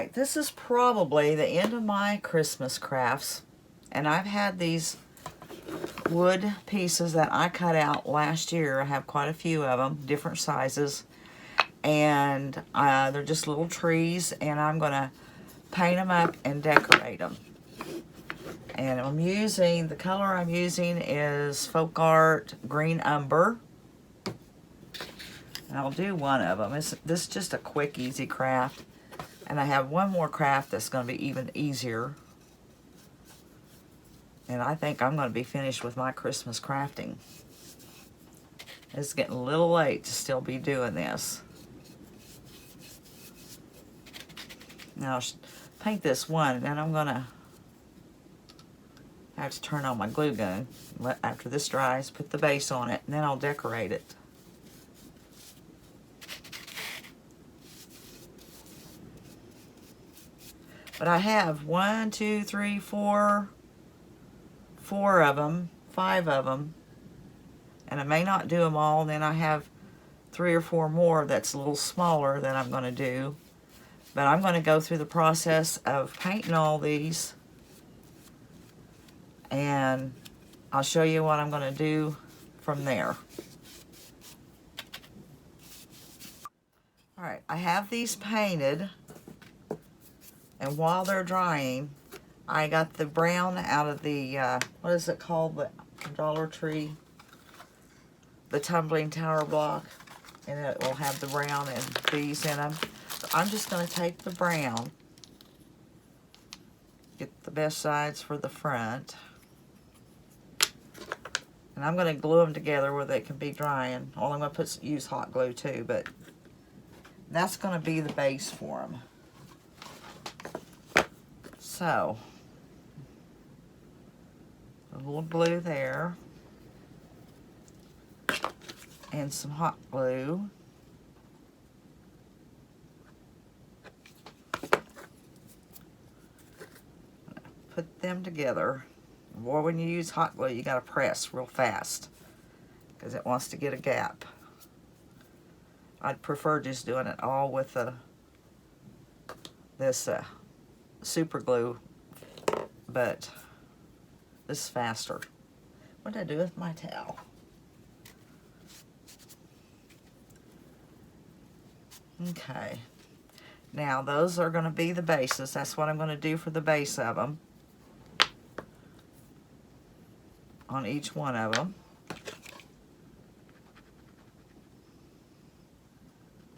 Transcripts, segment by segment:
Alright, this is probably the end of my Christmas crafts. And I've had these wood pieces that I cut out last year. I have quite a few of them, different sizes. And they're just little trees, and I'm going to paint them up and decorate them. And the color I'm using is Folk Art Green Umber. And I'll do one of them. This is just a quick, easy craft. And I have one more craft that's going to be even easier. And I think I'm going to be finished with my Christmas crafting. It's getting a little late to still be doing this. Now I'll paint this one, and then I'm going to have to turn on my glue gun. After this dries, put the base on it, and then I'll decorate it. But I have 1, 2, 3, 4 of them, 5 of them, and I may not do them all. And then I have 3 or 4 more that's a little smaller that I'm going to do. But I'm going to go through the process of painting all these, and I'll show you what I'm going to do from there. Alright, I have these painted, and while they're drying, I got the brown out of the, what is it called, the Dollar Tree, the tumbling tower block, and it will have the brown and these in them. So I'm just going to take the brown, get the best sides for the front, and I'm going to glue them together where they can be drying. Only I'm going to use hot glue too, but that's going to be the base for them. So, a little glue there, and some hot glue. Put them together. Boy, when you use hot glue, you got to press real fast because it wants to get a gap. I'd prefer just doing it all with this super glue, but this is faster. What did I do with my towel? Okay. Now those are going to be the bases. That's what I'm going to do for the base of them. On each one of them.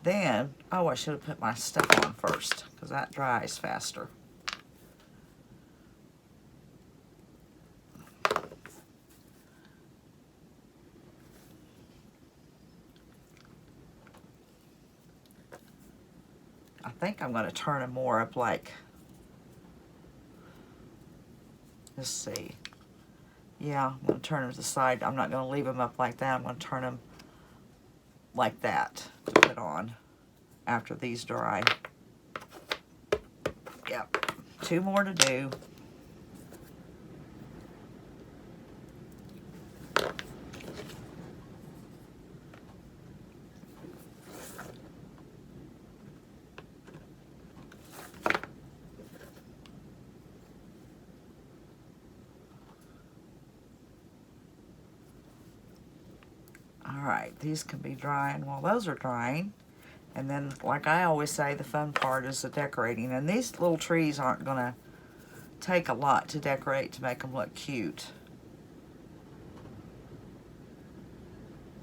Then, oh, I should have put my stuff on first because that dries faster. I think I'm going to turn them more up like, let's see. Yeah, I'm going to turn them to the side. I'm not going to leave them up like that. I'm going to turn them like that to put on after these dry. Yep, 2 more to do. Alright, these can be drying while those are drying. And then, like I always say, the fun part is the decorating. And these little trees aren't going to take a lot to decorate to make them look cute.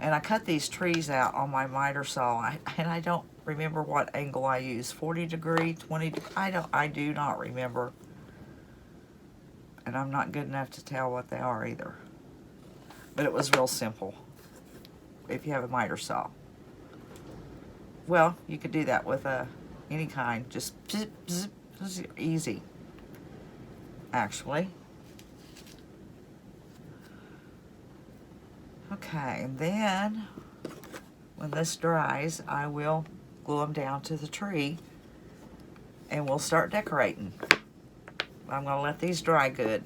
And I cut these trees out on my miter saw, and I don't remember what angle I used. 40 degree, 20, I do not remember. And I'm not good enough to tell what they are either. But it was real simple if you have a miter saw. Well, you could do that with any kind. Just zip, zip. This is easy, actually. Okay, and then when this dries, I will glue them down to the tree, and we'll start decorating. I'm going to let these dry good.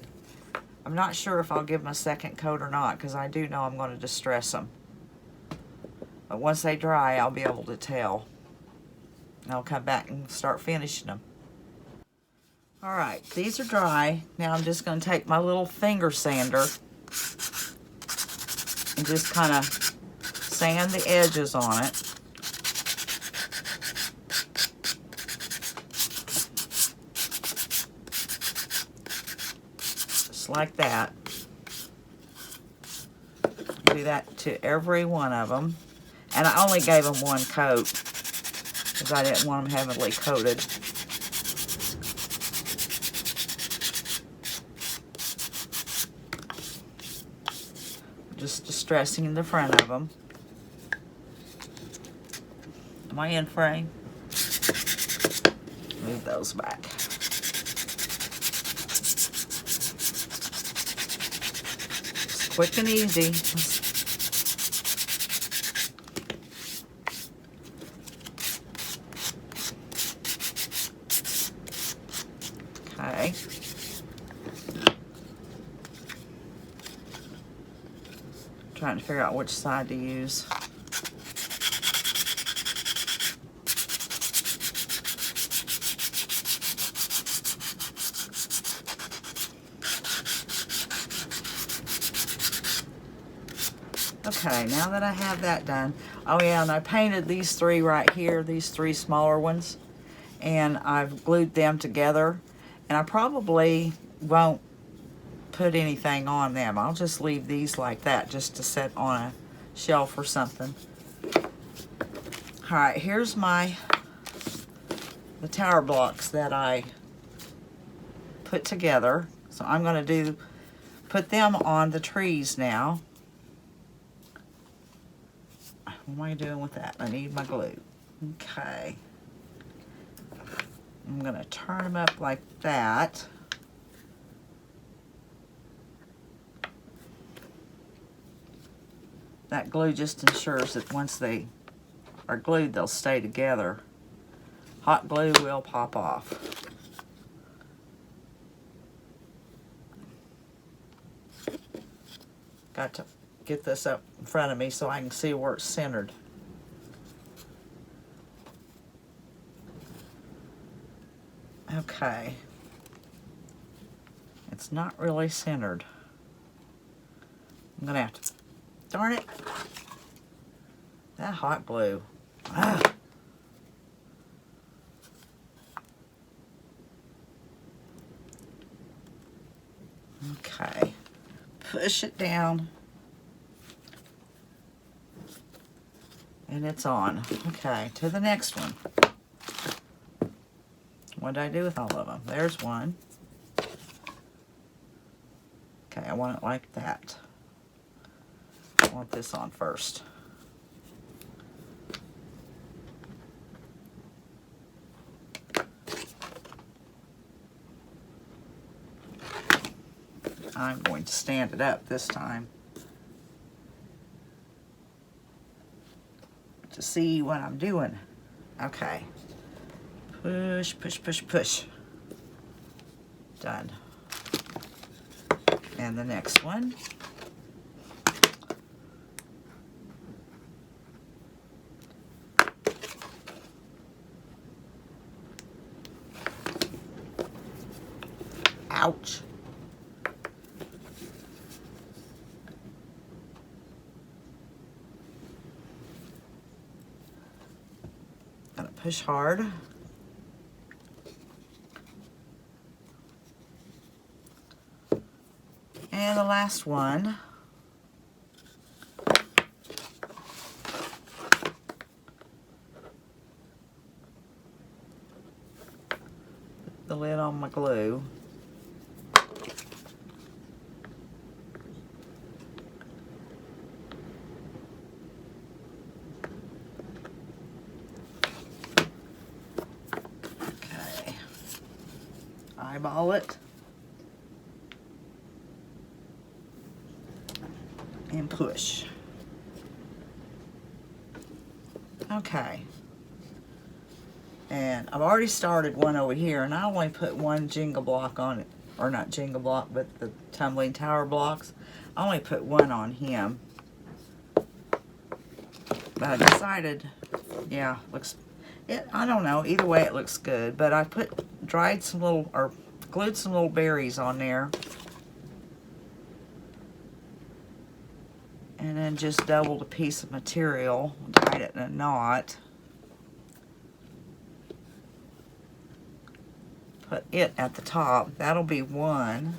I'm not sure if I'll give them a second coat or not, because I do know I'm going to distress them. But once they dry, I'll be able to tell. And I'll come back and start finishing them. All right, these are dry. Now I'm just going to take my little finger sander and just kind of sand the edges on it. Just like that. Do that to every one of them. And I only gave them one coat because I didn't want them heavily coated. Just distressing the front of them. Am I in frame? Move those back. Just quick and easy. Okay. Trying to figure out which side to use. Okay, now that I have that done, oh yeah, and I painted these three right here, these three smaller ones, and I've glued them together, and I probably won't put anything on them. I'll just leave these like that just to set on a shelf or something. All right, here's the tower blocks that I put together. So I'm gonna put them on the trees now. What am I doing with that? I need my glue. Okay. I'm gonna turn them up like that. That glue just ensures that once they are glued, they'll stay together. Hot glue will pop off. Got to get this up in front of me so I can see where it's centered. Okay. It's not really centered. I'm gonna have to, darn it. That hot glue. Ah. Okay. Push it down. And it's on. Okay, to the next one. What did I do with all of them? There's one. Okay, I want it like that. I want this on first. I'm going to stand it up this time to see what I'm doing. Okay. Push, push, push, push. Done. And the next one. Ouch. Gotta push hard. And the last one. Put the lid on my glue. Okay. Eyeball it. And push. Okay. And I've already started one over here, and I only put one jingle block on it, or not jingle block, but the tumbling tower blocks. I only put one on him. But I decided, yeah, I don't know, either way it looks good. But I dried some little, or glued some little berries on there. And then just doubled a piece of material, tied it in a knot. Put it at the top. That'll be one.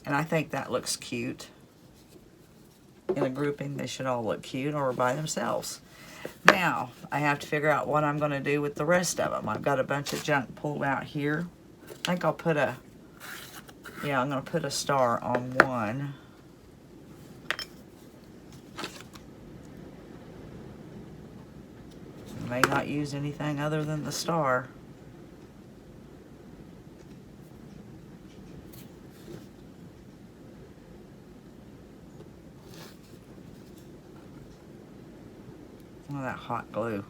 And I think that looks cute. In a grouping, they should all look cute or by themselves. Now, I have to figure out what I'm going to do with the rest of them. I've got a bunch of junk pulled out here. I think I'll put a, yeah, I'm going to put a star on one. I may not use anything other than the star. Oh, that hot glue.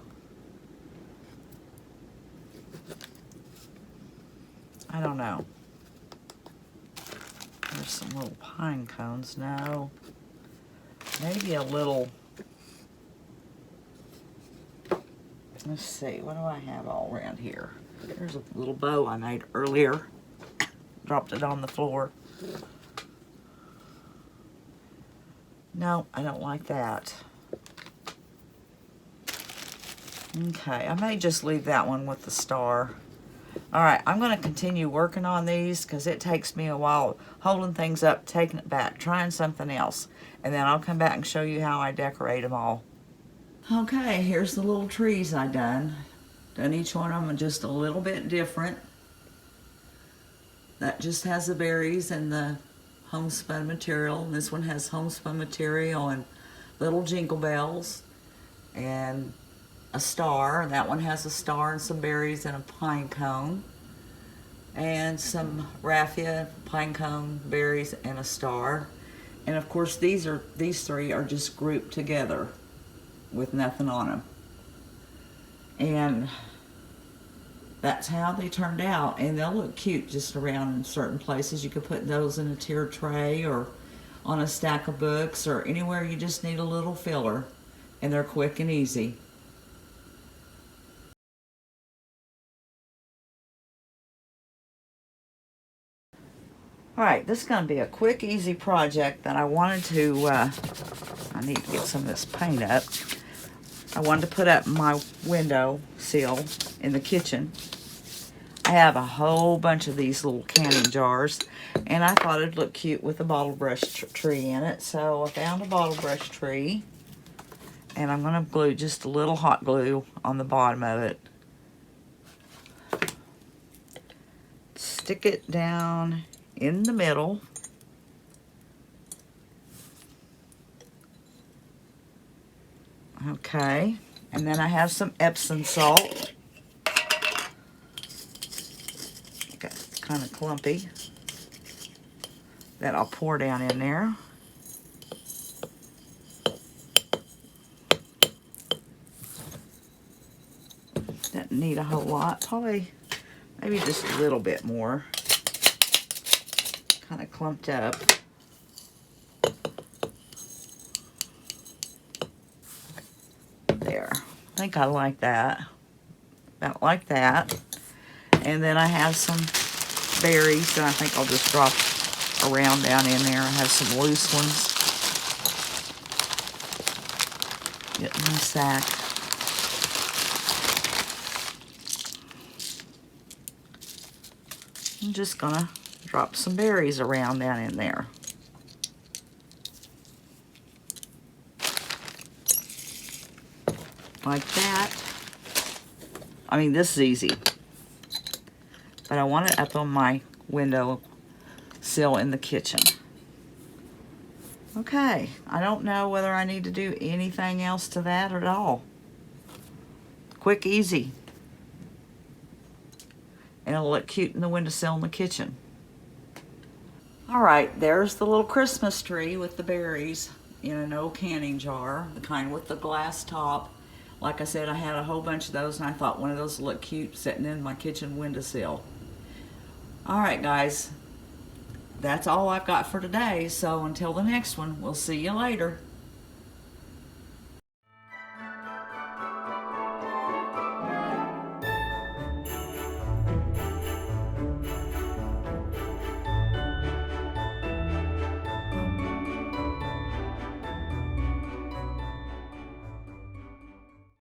I don't know. There's some little pine cones. No. Maybe a little. Let's see. What do I have all around here? There's a little bow I made earlier. Dropped it on the floor. No, I don't like that. Okay, I may just leave that one with the star. Alright, I'm going to continue working on these because it takes me a while holding things up, taking it back, trying something else. And then I'll come back and show you how I decorate them all. Okay, here's the little trees I done. Done each one of them just a little bit different. That just has the berries and the homespun material. This one has homespun material and little jingle bells. And a star. That one has a star and some berries and a pine cone. And some raffia, pine cone, berries, and a star. And of course these three are just grouped together with nothing on them. And that's how they turned out. And they'll look cute just around in certain places. You could put those in a tier tray or on a stack of books or anywhere you just need a little filler. And they're quick and easy. Alright, this is going to be a quick, easy project that I wanted to, I need to get some of this paint up. I wanted to put up my window sill in the kitchen. I have a whole bunch of these little canning jars, and I thought it'd look cute with a bottle brush tree in it. So I found a bottle brush tree, and I'm going to glue just a little hot glue on the bottom of it. Stick it down in the middle. Okay, and then I have some Epsom salt. It's kind of clumpy. That I'll pour down in there. Doesn't need a whole lot, probably maybe just a little bit more. Kind of clumped up. There. I think I like that. About like that. And then I have some berries that I think I'll just drop around down in there. I have some loose ones. Get in my sack. I'm just gonna drop some berries around down in there. Like that. I mean, this is easy. But I want it up on my window sill in the kitchen. Okay, I don't know whether I need to do anything else to that at all. Quick, easy. And it'll look cute in the windowsill in the kitchen. Alright, there's the little Christmas tree with the berries in an old canning jar, the kind with the glass top. Like I said, I had a whole bunch of those, and I thought one of those would look cute sitting in my kitchen windowsill. Alright guys, that's all I've got for today, so until the next one, we'll see you later.